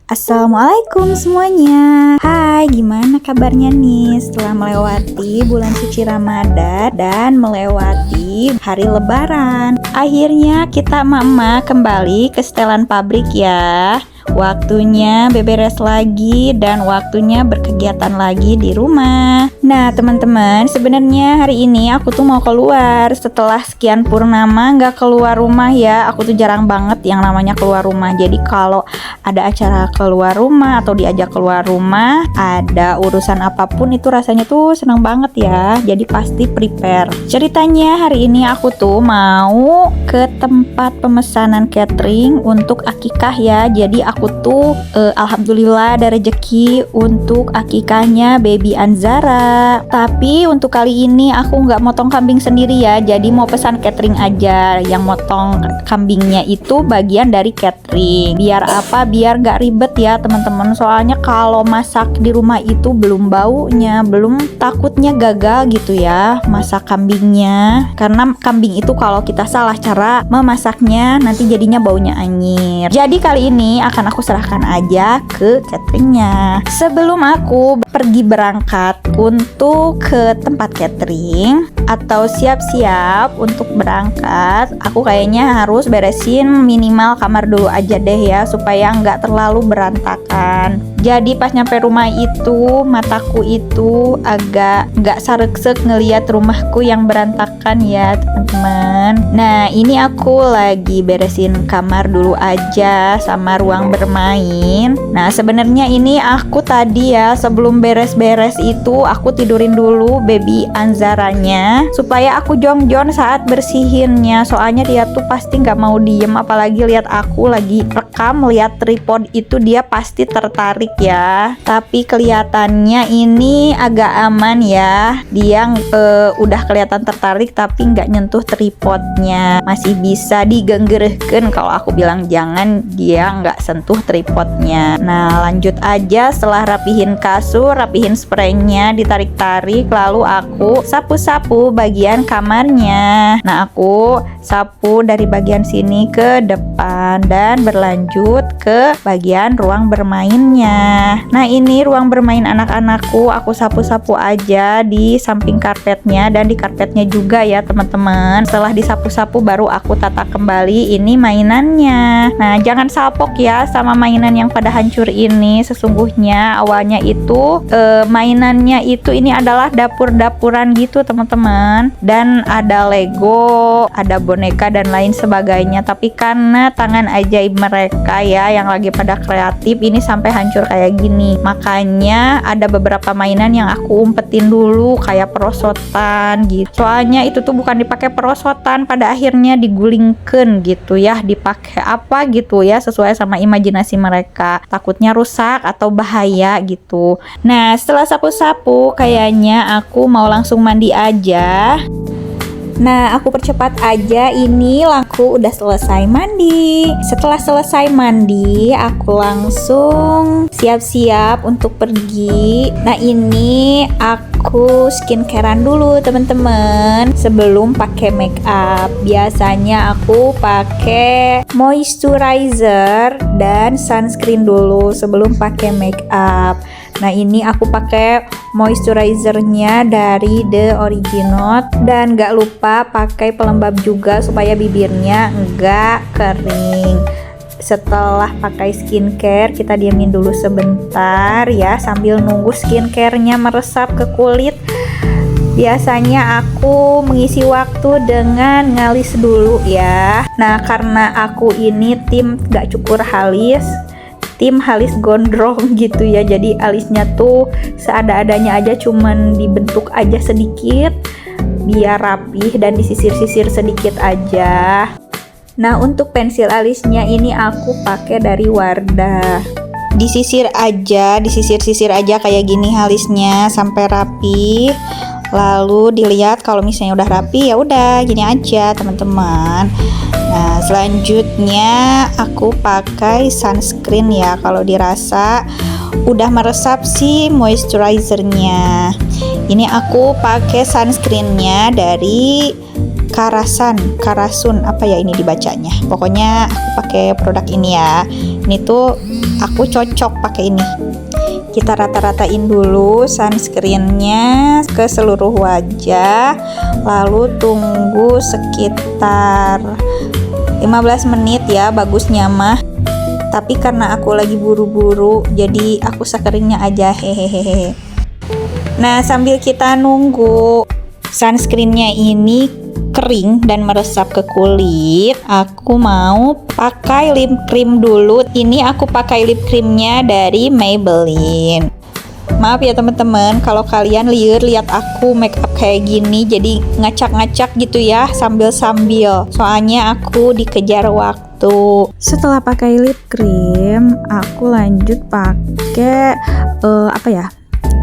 Assalamualaikum semuanya. Hai, gimana kabarnya nih setelah melewati bulan suci Ramadan dan melewati hari Lebaran? Akhirnya kita emak-emak kembali ke setelan pabrik ya. Waktunya beberes lagi dan waktunya berkegiatan lagi di rumah. Nah teman-teman, sebenarnya hari ini aku tuh mau keluar. Setelah sekian purnama nggak keluar rumah ya. Aku tuh jarang banget yang namanya keluar rumah. Jadi kalau ada acara keluar rumah atau diajak keluar rumah, ada urusan apapun itu rasanya tuh senang banget ya. Jadi pasti prepare. Ceritanya hari ini aku tuh mau ke tempat pemesanan catering untuk akikah ya. Jadi aku tuh alhamdulillah ada rezeki untuk akikahnya baby Anzara. Tapi untuk kali ini aku nggak motong kambing sendiri ya. Jadi mau pesan catering aja. Yang motong kambingnya itu bagian dari catering. Biar apa? Biar nggak ribet ya teman-teman. Soalnya kalau masak di rumah itu belum baunya, belum takutnya gagal gitu ya masak kambingnya. Karena kambing itu kalau kita salah cara memasaknya nanti jadinya baunya anyir. Jadi kali ini akan aku serahkan aja ke cateringnya. Sebelum aku pergi berangkat untuk ke tempat catering atau siap-siap untuk berangkat, aku kayaknya harus beresin minimal kamar dulu aja deh ya, supaya nggak terlalu berantakan. Jadi pas nyampe rumah itu, mataku itu agak nggak sareksek ngeliat rumahku yang berantakan ya teman-teman. Nah ini aku lagi beresin kamar dulu aja sama ruang bermain. Nah sebenarnya ini aku tadi ya sebelum beres-beres itu aku tidurin dulu baby Anzaranya supaya aku jongjon saat bersihinnya. Soalnya dia tuh pasti nggak mau diem, apalagi lihat aku lagi rekam, lihat tripod itu dia pasti tertarik ya. Tapi kelihatannya ini agak aman ya. Dia udah kelihatan tertarik tapi nggak nyentuh tripodnya, masih bisa digenggerehken. Kalau aku bilang jangan, dia nggak sentuh tripodnya. Nah lanjut aja, setelah rapihin kasur, rapihin spraynya, ditarik-tarik, lalu aku sapu-sapu bagian kamarnya. Nah aku sapu dari bagian sini ke depan dan berlanjut ke bagian ruang bermainnya. Nah ini ruang bermain anak-anakku aku sapu-sapu aja di samping karpetnya dan di karpetnya juga ya teman-teman. Setelah disapu-sapu baru aku tata kembali ini mainannya. Nah jangan salpok ya sama mainan yang pada hancur ini. Sesungguhnya awalnya itu mainannya itu ini adalah dapur-dapuran gitu teman-teman, dan ada Lego, ada boneka dan lain sebagainya. Tapi karena tangan ajaib mereka ya yang lagi pada kreatif, ini sampai hancur kayak gini. Makanya ada beberapa mainan yang aku umpetin dulu kayak perosotan gitu. Soalnya itu tuh bukan dipakai perosotan, pada akhirnya digulingkan gitu ya, dipakai apa gitu ya sesuai sama imajinasi mereka. Takutnya rusak atau bahaya gitu. Nah setelah sapu-sapu kayaknya aku mau langsung mandi aja. Nah aku percepat aja, ini aku udah selesai mandi. Setelah selesai mandi aku langsung siap-siap untuk pergi. Nah ini aku skincarean dulu teman-teman sebelum pakai make up. Biasanya aku pakai moisturizer dan sunscreen dulu sebelum pakai make up. Nah ini aku pakai moisturizernya dari The Original dan gak lupa pakai pelembab juga supaya bibirnya enggak kering. Setelah pakai skincare kita diamin dulu sebentar ya sambil nunggu skincarenya meresap ke kulit. Biasanya aku mengisi waktu dengan ngalis dulu ya. Nah karena aku ini tim gak cukur halis, tim halis gondrong gitu ya, jadi alisnya tuh seada-adanya aja, cuman dibentuk aja sedikit biar rapih dan disisir-sisir sedikit aja. Nah untuk pensil alisnya ini aku pakai dari Wardah. Disisir aja, disisir-sisir aja kayak gini alisnya sampai rapi. Lalu dilihat kalau misalnya udah rapi ya udah gini aja teman-teman. Nah selanjutnya aku pakai sunscreen ya. Kalau dirasa udah meresap si moisturizernya. Ini aku pakai sunscreennya dari Karasun apa ya ini dibacanya. Pokoknya aku pakai produk ini ya. Ini tuh aku cocok pakai ini. Kita rata-ratain dulu sunscreennya ke seluruh wajah, lalu tunggu sekitar 15 menit ya bagusnya mah. Tapi karena aku lagi buru-buru, jadi aku sekeringnya aja, hehehe. Nah, sambil kita nunggu sunscreennya ini kering dan meresap ke kulit, aku mau pakai lip cream dulu. Ini aku pakai lip creamnya dari Maybelline. Maaf ya teman-teman, kalau kalian lihat aku make up kayak gini, jadi ngacak-ngacak gitu ya sambil-sambil. Soalnya aku dikejar waktu. Setelah pakai lip cream, aku lanjut pakai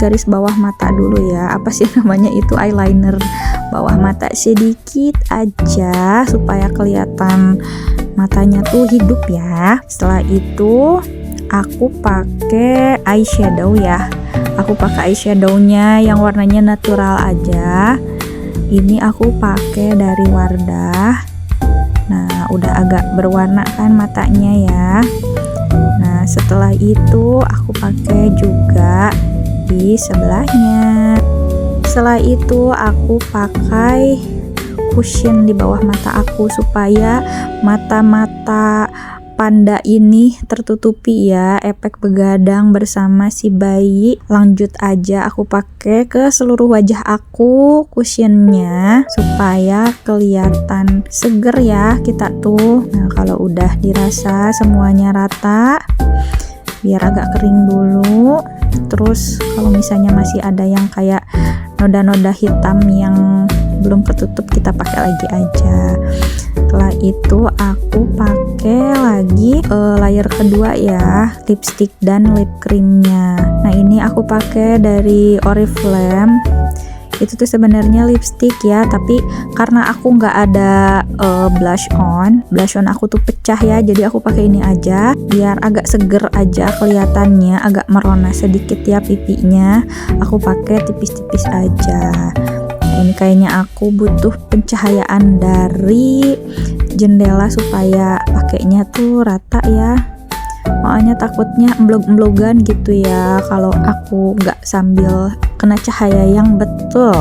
garis bawah mata dulu ya. Apa sih namanya itu, eyeliner bawah mata sedikit aja supaya kelihatan matanya tuh hidup ya. Setelah itu aku pakai eyeshadow ya. Aku pakai eyeshadownya yang warnanya natural aja. Ini aku pakai dari Wardah. Nah, udah agak berwarna kan matanya ya. Nah, setelah itu aku pakai juga di sebelahnya. Setelah itu aku pakai cushion di bawah mata aku supaya mata-mata panda ini tertutupi ya, efek begadang bersama si bayi. Lanjut aja aku pakai ke seluruh wajah aku cushionnya supaya kelihatan seger ya kita tuh. Nah, kalau udah dirasa semuanya rata, biar agak kering dulu. Terus kalau misalnya masih ada yang kayak noda-noda hitam yang belum ketutup, kita pakai lagi aja. Setelah itu aku pakai lagi layer kedua ya, lipstick dan lip creamnya. Nah, ini aku pakai dari Oriflame. Itu tuh sebenarnya lipstick ya, tapi karena aku nggak ada blush on aku tuh pecah ya, jadi aku pakai ini aja biar agak seger aja kelihatannya, agak merona sedikit ya pipinya. Aku pakai tipis-tipis aja. Nah, ini kayaknya aku butuh pencahayaan dari jendela supaya pakainya tuh rata ya. Soalnya takutnya emblog-emblogan gitu ya kalau aku nggak sambil kena cahaya yang betul.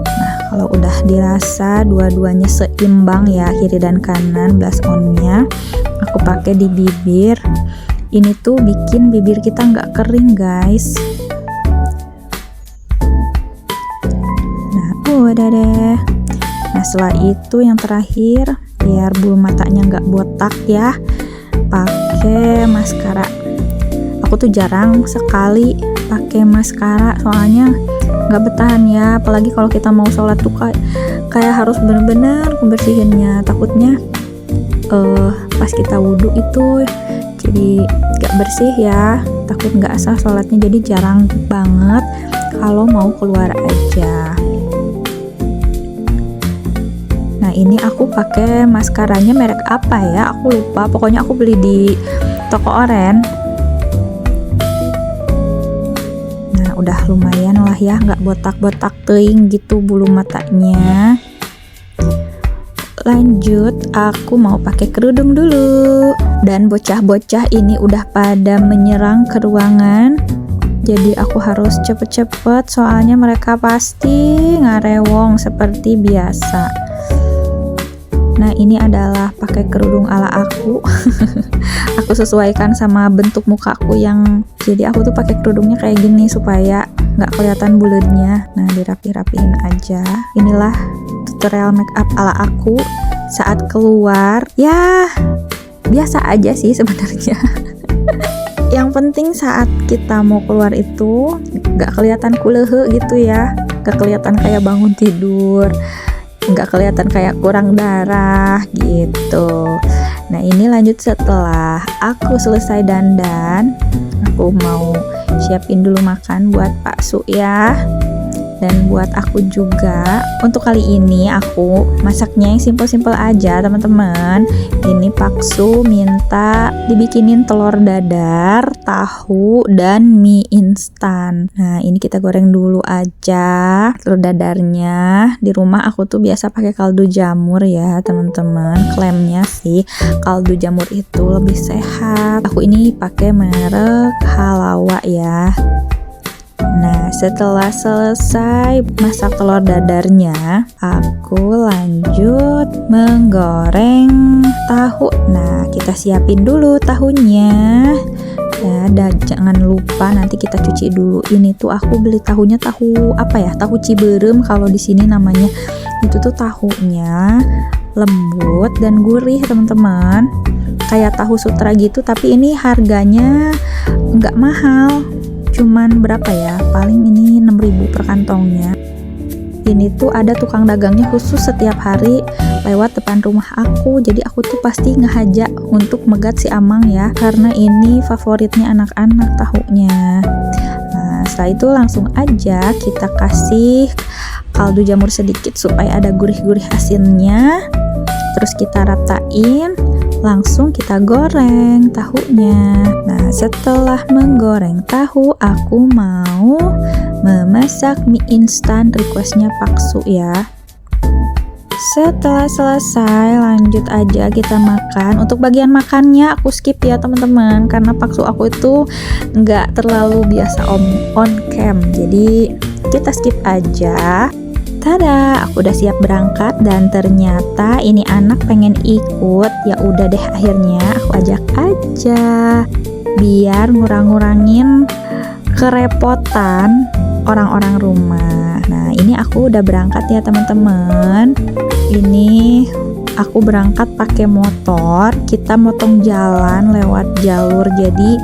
Nah, kalau udah dirasa dua-duanya seimbang ya, kiri dan kanan blush on-nya, aku pakai di bibir. Ini tuh bikin bibir kita nggak kering guys. Nah, udah deh. Nah, setelah itu yang terakhir, biar bulu matanya nggak botak ya, pakai maskara. Aku tuh jarang sekali pakai maskara, soalnya nggak bertahan ya, apalagi kalau kita mau sholat tuh kayak harus bener-bener membersihinnya. Takutnya pas kita wudhu itu jadi nggak bersih ya, takut nggak sah sholatnya, jadi jarang banget kalau mau keluar aja. Nah, ini aku pakai maskaranya merek apa ya, aku lupa, pokoknya aku beli di toko oren. Nah, udah lumayan lah ya, nggak botak-botak teing gitu bulu matanya. Lanjut, aku mau pakai kerudung dulu. Dan bocah-bocah ini udah pada menyerang ke ruangan, jadi aku harus cepet-cepet soalnya mereka pasti ngarewong seperti biasa. Nah, ini adalah pakai kerudung ala aku. Aku sesuaikan sama bentuk mukaku yang, jadi aku tuh pakai kerudungnya kayak gini supaya nggak kelihatan bulatnya. Nah, dirapi-rapihin aja. Inilah tutorial make up ala aku saat keluar. Ya, biasa aja sih sebenarnya. Yang penting saat kita mau keluar itu nggak kelihatan kulehe gitu ya, nggak kelihatan kayak bangun tidur, nggak kelihatan kayak kurang darah gitu. Nah, ini lanjut setelah aku selesai dandan, aku mau siapin dulu makan buat Pak Su ya. dan buat aku juga. Untuk kali ini aku masaknya yang simpel-simpel aja teman-teman. Ini Paksu minta dibikinin telur dadar, tahu, dan mie instan. Nah ini kita goreng dulu aja telur dadarnya. Di rumah aku tuh biasa pakai kaldu jamur ya teman-teman. Klaimnya sih kaldu jamur itu lebih sehat. Aku ini pakai merek Halawa ya. Nah, setelah selesai masak telur dadarnya, aku lanjut menggoreng tahu. Nah, kita siapin dulu tahunya. Ya, dan jangan lupa nanti kita cuci dulu. Ini tuh aku beli tahunya tahu apa ya? Tahu Ciberem kalau di sini namanya. Itu tuh tahunya lembut dan gurih, teman-teman. Kayak tahu sutra gitu, tapi ini harganya nggak mahal. Cuman berapa ya, paling ini 6.000 per kantongnya. Ini tuh ada tukang dagangnya khusus setiap hari lewat depan rumah aku, jadi aku tuh pasti ngehajak untuk megat si Amang ya, karena ini favoritnya anak-anak tahunya. Nah setelah itu langsung aja kita kasih kaldu jamur sedikit supaya ada gurih-gurih asinnya. Terus kita ratain, langsung kita goreng tahunya. Nah setelah menggoreng tahu, aku mau memasak mie instan requestnya Paksu ya. Setelah selesai lanjut aja kita makan. Untuk bagian makannya aku skip ya teman-teman, karena Paksu aku itu nggak terlalu biasa on cam, jadi kita skip aja. Tada, aku udah siap berangkat dan ternyata ini anak pengen ikut. Ya udah deh, akhirnya aku ajak aja biar ngurang-ngurangin kerepotan orang-orang rumah. Nah, ini aku udah berangkat ya teman-teman. Ini aku berangkat pakai motor. Kita motong jalan lewat jalur. Jadi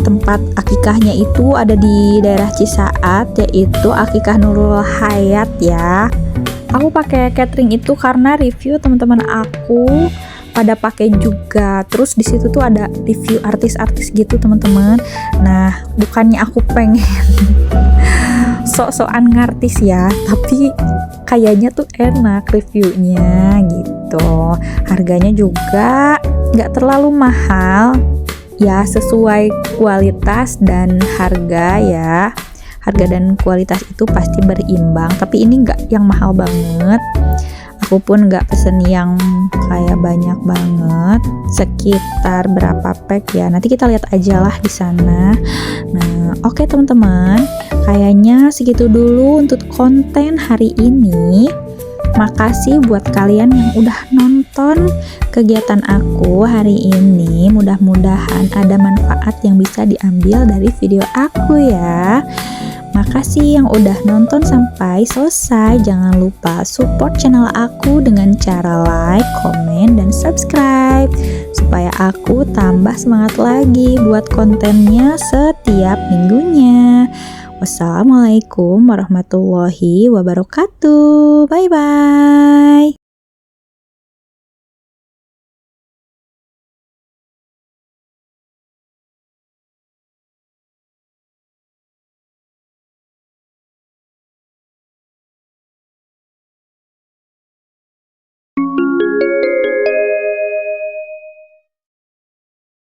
tempat akikahnya itu ada di daerah Cisaat, yaitu Akikah Nurul Hayat ya. Aku pakai catering itu karena review teman-teman aku pada pakai juga. Terus di situ tuh ada review artis-artis gitu teman-teman. Nah, bukannya aku pengen sok-sokan ngartis ya, tapi kayaknya tuh enak reviewnya gitu. Harganya juga nggak terlalu mahal. Ya sesuai kualitas dan harga ya. Harga dan kualitas itu pasti berimbang. Tapi ini nggak yang mahal banget. Aku pun nggak pesen yang kayak banyak banget. Sekitar berapa pack ya? Nanti kita lihat aja lah di sana. Nah, oke teman-teman. Kayaknya segitu dulu untuk konten hari ini. Makasih buat kalian yang udah nonton kegiatan aku hari ini. Mudah-mudahan ada manfaat yang bisa diambil dari video aku ya. Makasih yang udah nonton sampai selesai. Jangan lupa support channel aku dengan cara like, komen, dan subscribe supaya aku tambah semangat lagi buat kontennya setiap minggunya. Wassalamualaikum warahmatullahi wabarakatuh. Bye bye.